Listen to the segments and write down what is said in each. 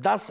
10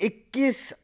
21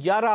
11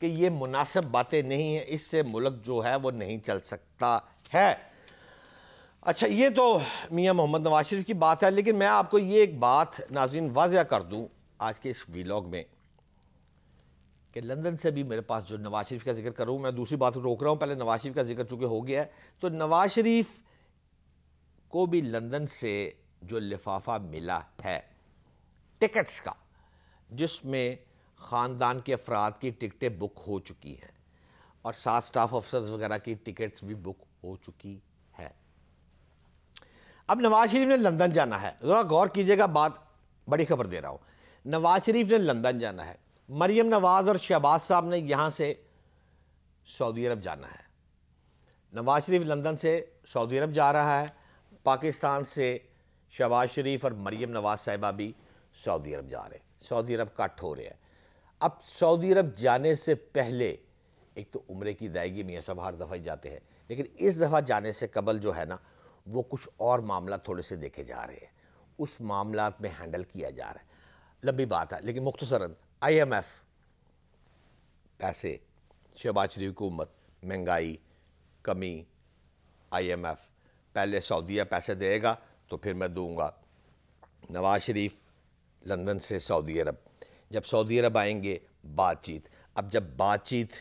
کہ یہ مناسب باتیں نہیں ہیں, اس سے ملک جو ہے وہ نہیں چل سکتا ہے. اچھا, یہ تو میاں محمد نواز شریف کی بات ہے, لیکن میں آپ کو یہ ایک بات ناظرین واضح کر دوں آج کے اس ویلاگ میں کہ لندن سے بھی میرے پاس جو نواز شریف کا ذکر کروں, میں دوسری بات روک رہا ہوں, پہلے نواز شریف کا ذکر چونکہ ہو گیا ہے, تو نواز شریف کو بھی لندن سے جو لفافہ ملا ہے ٹکٹس کا, جس میں خاندان کے افراد کی ٹکٹیں بک ہو چکی ہیں اور ساتھ سٹاف افسرز وغیرہ کی ٹکٹس بھی بک ہو چکی ہے. اب نواز شریف نے لندن جانا ہے, ذرا غور کیجئے گا, بات بڑی خبر دے رہا ہوں. نواز شریف نے لندن جانا ہے, مریم نواز اور شہباز صاحب نے یہاں سے سعودی عرب جانا ہے. نواز شریف لندن سے سعودی عرب جا رہا ہے, پاکستان سے شہباز شریف اور مریم نواز صاحبہ بھی سعودی عرب جا رہے ہیں, سعودی عرب کٹ ہو رہے ہیں. اب سعودی عرب جانے سے پہلے ایک تو عمرے کی ادائیگی میاں صاحب ہر دفعہ جاتے ہیں, لیکن اس دفعہ جانے سے قبل جو ہے نا وہ کچھ اور معاملات تھوڑے سے دیکھے جا رہے ہیں, اس معاملات میں ہینڈل کیا جا رہا ہے. لمبی بات ہے لیکن مختصراً آئی ایم ایف, پیسے, شہباز شریف حکومت, مہنگائی, کمی, آئی ایم ایف, پہلے سعودیہ پیسے دے گا تو پھر میں دوں گا. نواز شریف لندن سے سعودی عرب, جب سعودی عرب آئیں گے بات چیت. اب جب بات چیت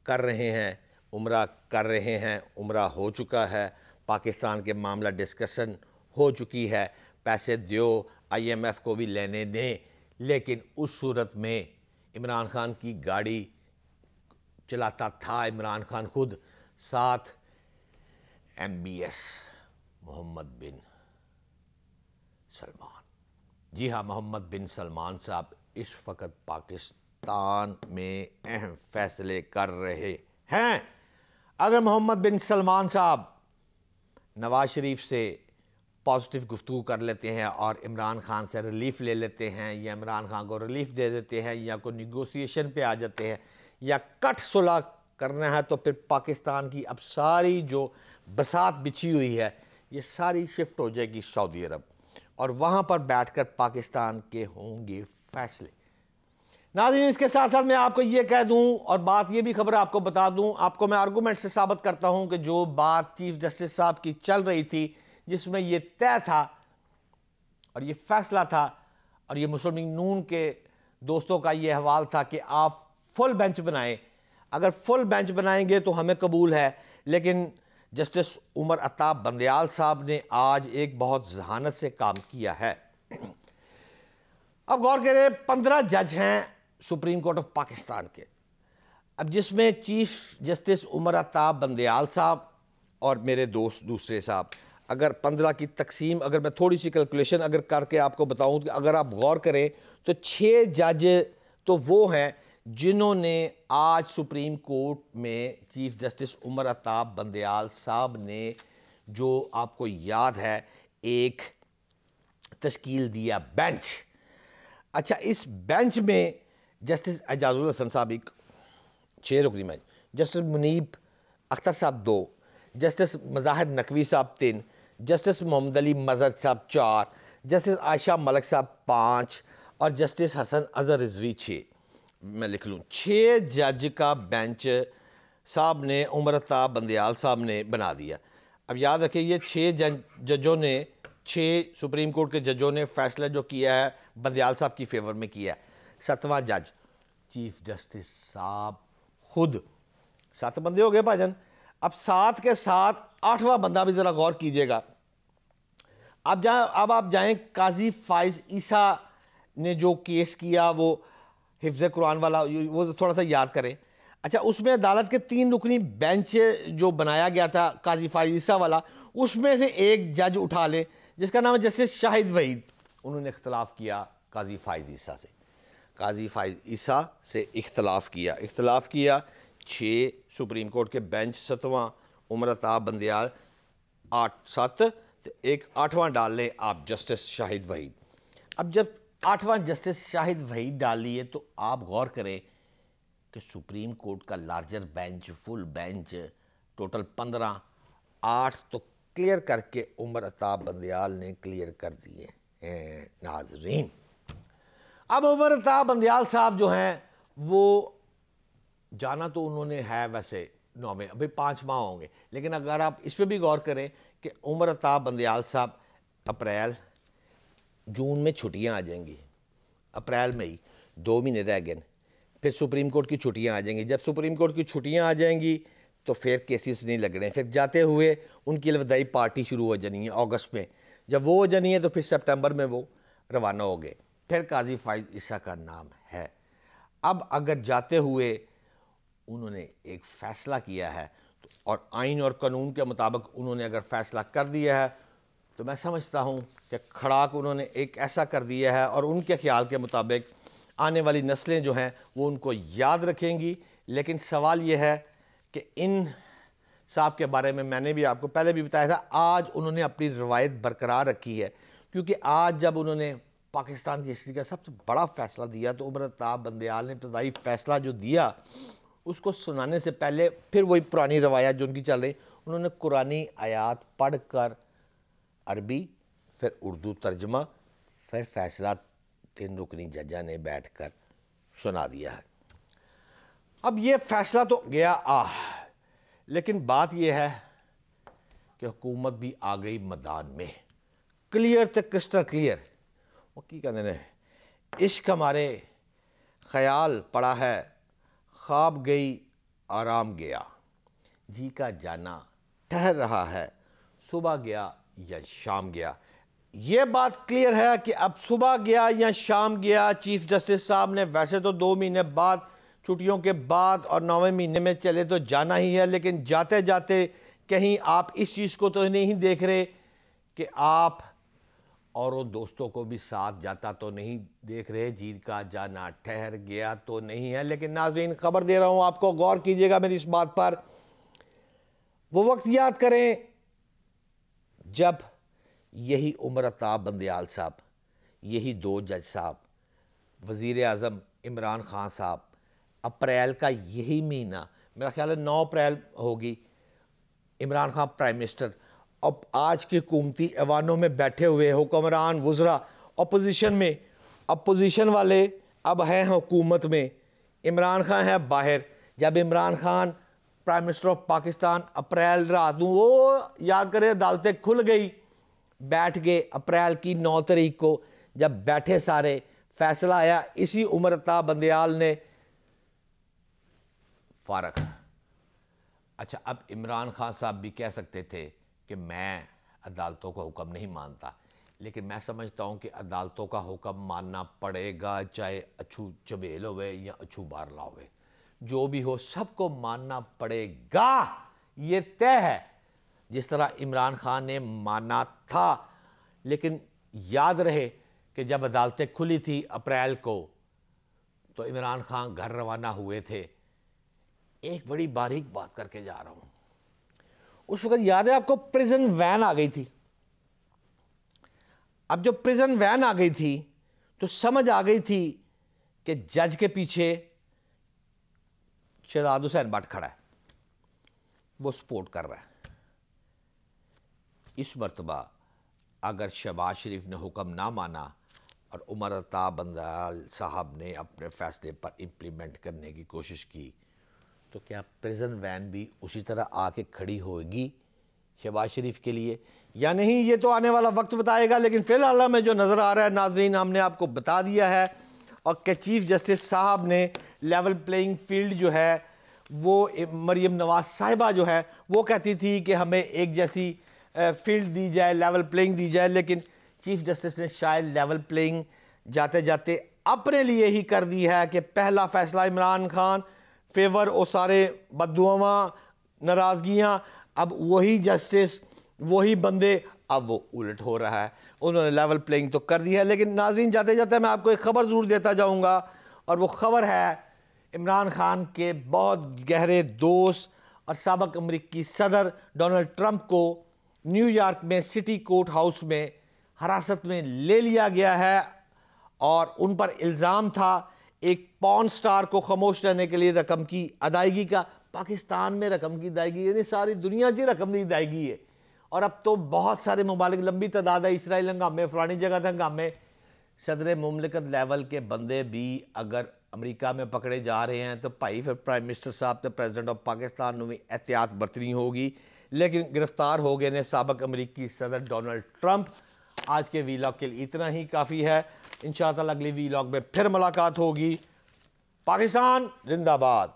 کر رہے ہیں, عمرہ کر رہے ہیں, عمرہ ہو چکا ہے, پاکستان کے معاملہ ڈسکشن ہو چکی ہے, پیسے دیو, آئی ایم ایف کو بھی لینے دیں, لیکن اس صورت میں عمران خان کی گاڑی چلاتا تھا عمران خان خود, ساتھ ایم بی ایس محمد بن سلمان. جی ہاں, محمد بن سلمان صاحب اس وقت پاکستان میں اہم فیصلے کر رہے ہیں. اگر محمد بن سلمان صاحب نواز شریف سے پازیٹیو گفتگو کر لیتے ہیں اور عمران خان سے ریلیف لے لیتے ہیں, یا عمران خان کو ریلیف دے دیتے ہیں, یا کوئی نیگوسیشن پہ آ جاتے ہیں, یا کٹ صلح کرنا ہے, تو پھر پاکستان کی اب ساری جو بساط بچھی ہوئی ہے یہ ساری شفٹ ہو جائے گی سعودی عرب, اور وہاں پر بیٹھ کر پاکستان کے ہوں گے فیصلے. ناظرین, اس کے ساتھ ساتھ میں آپ کو یہ کہہ دوں اور بات یہ بھی خبر آپ کو بتا دوں, آپ کو میں آرگومنٹ سے ثابت کرتا ہوں کہ جو بات چیف جسٹس صاحب کی چل رہی تھی, جس میں یہ طے تھا اور یہ فیصلہ تھا اور یہ مسلم لیگ نون کے دوستوں کا یہ حوال تھا کہ آپ فل بینچ بنائیں, اگر فل بینچ بنائیں گے تو ہمیں قبول ہے, لیکن جسٹس عمر عطا بندیال صاحب نے آج ایک بہت ذہانت سے کام کیا ہے. اب غور کریں, 15 جج ہیں سپریم کورٹ آف پاکستان کے, اب جس میں چیف جسٹس عمر عطا بندیال صاحب اور میرے دوست دوسرے صاحب, اگر 15 کی تقسیم, اگر میں تھوڑی سی کیلکولیشن اگر کر کے آپ کو بتاؤں کہ اگر آپ غور کریں تو 6 جج تو وہ ہیں جنہوں نے آج سپریم کورٹ میں چیف جسٹس عمر عطا بندیال صاحب نے جو آپ کو یاد ہے ایک تشکیل دیا بینچ. اچھا, اس بینچ میں جسٹس اعجاز الحسن صاحب ایک 6 رکنی بینچ, جسٹس منیب اختر صاحب 2, جسٹس مظاہر نقوی صاحب 3, جسٹس محمد علی مظہر صاحب 4, جسٹس عائشہ ملک صاحب 5 اور جسٹس حسن اظہر رضوی 6. میں لکھ لوں, 6 جج کا بینچ صاحب نے عمر عطا بندیال صاحب نے بنا دیا. اب یاد رکھیں یہ 6 ججوں نے, 6 سپریم کورٹ کے ججوں نے فیصلہ جو کیا ہے بندیال صاحب کی فیور میں کیا ہے. 7واں جج چیف جسٹس صاحب خود, 7 بندے ہو گئے بھاجن. اب 7 کے ساتھ 8واں بندہ بھی ذرا غور کیجئے گا. اب آپ جائیں قاضی فائز عیسیٰ نے جو کیس کیا وہ حفظ قرآن والا, وہ تھوڑا سا یاد کریں. اچھا, اس میں عدالت کے 3 رکنی بینچ جو بنایا گیا تھا قاضی فائز عیسیٰ والا, اس میں سے ایک جج اٹھا لیں جس کا نام ہے جسٹس شاہد وحید. انہوں نے اختلاف کیا قاضی فائز عیسیٰ سے, قاضی فائز عیسیٰ سے اختلاف کیا. 6 سپریم کورٹ کے بینچ, 7واں عمر عطا بندیال, 7 ایک 8واں ڈال لیں آپ جسٹس شاہد وحید. اب جب 8واں جسٹس شاہد وحید ڈال لیے تو آپ غور کریں کہ سپریم کورٹ کا larger bench, full bench, total 15, 8 تو کلیئر کر کے عمر عطا بندیال نے کلیئر کر دیے ہیں. ناظرین, اب عمر عطا بندیال صاحب جو ہیں وہ جانا تو انہوں نے ہے ویسے 9 میں، ابھی 5 ماہ ہوں گے، لیکن اگر آپ اس پہ بھی غور کریں کہ عمر عطاب بندیال صاحب اپریل جون میں چھٹیاں آ جائیں گی، اپریل مئی 2 مہینے رہ گئے، پھر سپریم کورٹ کی چھٹیاں آ جائیں گی، جب سپریم کورٹ کی چھٹیاں آ جائیں گی تو پھر کیسز نہیں لگ رہے ہیں، پھر جاتے ہوئے ان کی الوداعی پارٹی شروع ہو جانی ہے اگست میں، جب وہ ہو جانی ہے تو پھر سپٹمبر میں وہ روانہ ہو گئے، پھر قاضی فائز عیسیٰ کا نام ہے۔ اب اگر جاتے ہوئے انہوں نے ایک فیصلہ کیا ہے اور آئین اور قانون کے مطابق انہوں نے اگر فیصلہ کر دیا ہے تو میں سمجھتا ہوں کہ کھڑاک انہوں نے ایک ایسا کر دیا ہے اور ان کے خیال کے مطابق آنے والی نسلیں جو ہیں وہ ان کو یاد رکھیں گی۔ لیکن سوال یہ ہے کہ ان صاحب کے بارے میں نے بھی آپ کو پہلے بھی بتایا تھا، آج انہوں نے اپنی روایت برقرار رکھی ہے، کیونکہ آج جب انہوں نے پاکستان کی ہسٹری کا سب سے بڑا فیصلہ دیا تو عمر عطاب بندیال نے ابتدائی فیصلہ جو دیا اس کو سنانے سے پہلے پھر وہی پرانی روایات جو ان کی چل رہی، انہوں نے قرآنی آیات پڑھ کر عربی پھر اردو ترجمہ پھر فیصلہ 3 رکنی ججہ نے بیٹھ کر سنا دیا ہے۔ اب یہ فیصلہ تو گیا لیکن بات یہ ہے کہ حکومت بھی آ گئی میدان میں، کلیئر تے کرسٹل کلیئر۔ وہ کی کہتے ہیں عشق ہمارے خیال پڑا ہے، خواب گئی آرام گیا، جی کا جانا ٹھہر رہا ہے، صبح گیا یا شام گیا۔ یہ بات کلیئر ہے کہ اب صبح گیا یا شام گیا، چیف جسٹس صاحب نے ویسے تو 2 مہینے بعد چھٹیوں کے بعد اور 9ویں مہینے میں چلے تو جانا ہی ہے، لیکن جاتے جاتے کہیں آپ اس چیز کو تو نہیں دیکھ رہے کہ آپ اور ان دوستوں کو بھی ساتھ جاتا تو نہیں دیکھ رہے، جی کا جانا ٹھہر گیا تو نہیں ہے۔ لیکن ناظرین خبر دے رہا ہوں آپ کو، غور کیجئے گا میری اس بات پر، وہ وقت یاد کریں جب یہی عمر عطاب بندیال صاحب، یہی 2 جج صاحب، وزیر اعظم عمران خان صاحب، اپریل کا یہی مہینہ، میرا خیال ہے 9 اپریل ہوگی، عمران خان پرائم منسٹر، اب آج کی حکومتی ایوانوں میں بیٹھے ہوئے حکمران وزراء اپوزیشن میں، اپوزیشن والے اب ہیں حکومت میں، عمران خان ہے باہر، جب Imran Khan prime minister of Pakistan April رات وہ یاد کرے عدالتیں کھل گئی، بیٹھ گئے اپریل کی 9 تاریخ کو، جب بیٹھے سارے فیصلہ آیا، اسی عمر عطاب بندیال نے فارغ۔ اچھا اب عمران خان صاحب بھی کہہ سکتے تھے کہ میں عدالتوں کا حکم نہیں مانتا، لیکن میں سمجھتا ہوں کہ عدالتوں کا حکم ماننا پڑے گا، چاہے اچھو چبیل ہوئے یا اچھو بارلا ہوئے، جو بھی ہو سب کو ماننا پڑے گا، یہ طے ہے، جس طرح عمران خان نے مانا تھا۔ لیکن یاد رہے کہ جب عدالتیں کھلی تھی اپریل کو تو عمران خان گھر روانہ ہوئے تھے۔ ایک بڑی باریک بات کر کے جا رہا ہوں، اس وقت یاد ہے آپ کو پریزن وین آ گئی تھی، اب جو پریزن وین آ گئی تھی تو سمجھ آ گئی تھی کہ جج کے پیچھے شہزاد حسین بٹ کھڑا ہے، وہ سپورٹ کر رہا ہے۔ اس مرتبہ اگر شہباز شریف نے حکم نہ مانا اور عمر عطاب بندیال صاحب نے اپنے فیصلے پر امپلیمنٹ کرنے کی کوشش کی تو کیا پریزن وین بھی اسی طرح آ کے کھڑی ہوگی شہباز شریف کے لیے یا نہیں؟ یہ تو آنے والا وقت بتائے گا، لیکن فی الحال میں جو نظر آ رہا ہے ناظرین ہم نے آپ کو بتا دیا ہے، اور کہ چیف جسٹس صاحب نے لیول پلینگ فیلڈ جو ہے وہ مریم نواز صاحبہ جو ہے وہ کہتی تھی کہ ہمیں ایک جیسی فیلڈ دی جائے، لیول پلینگ دی جائے، لیکن چیف جسٹس نے شاید لیول پلینگ جاتے جاتے اپنے لیے ہی کر دی ہے کہ پہلا فیصلہ عمران خان فیور اور سارے بددعاواں ناراضگیاں، اب وہی جسٹس وہی بندے، اب وہ الٹ ہو رہا ہے، انہوں نے لیول پلینگ تو کر دی ہے۔ لیکن ناظرین جاتے جاتے میں آپ کو ایک خبر ضرور دیتا جاؤں گا، اور وہ خبر ہے عمران خان کے بہت گہرے دوست اور سابق امریکی صدر ڈونلڈ ٹرمپ کو نیو یارک میں سٹی کورٹ ہاؤس میں حراست میں لے لیا گیا ہے، اور ان پر الزام تھا ایک پون سٹار کو خاموش رہنے کے لیے رقم کی ادائیگی کا۔ پاکستان میں رقم کی ادائیگی یعنی ساری دنیا کی رقم کی ادائیگی ہے، اور اب تو بہت سارے ممالک، لمبی تعداد ہے، اسرائیل ہنگامے، فلانی جگہ تھے ہنگامے، صدر مملکت لیول کے بندے بھی اگر امریکہ میں پکڑے جا رہے ہیں تو بھائی پھر پرائم منسٹر صاحب تو پریزیڈنٹ آف پاکستان نے بھی احتیاط برتنی ہوگی. لیکن گرفتار ہو گئے نے سابق امریکی صدر ڈونلڈ ٹرمپ. آج کے ویلاگ کے لیے اتنا ہی کافی ہے. انشاءاللہ اگلی ویلاگ میں پھر ملاقات ہوگی. پاکستان زندہ باد.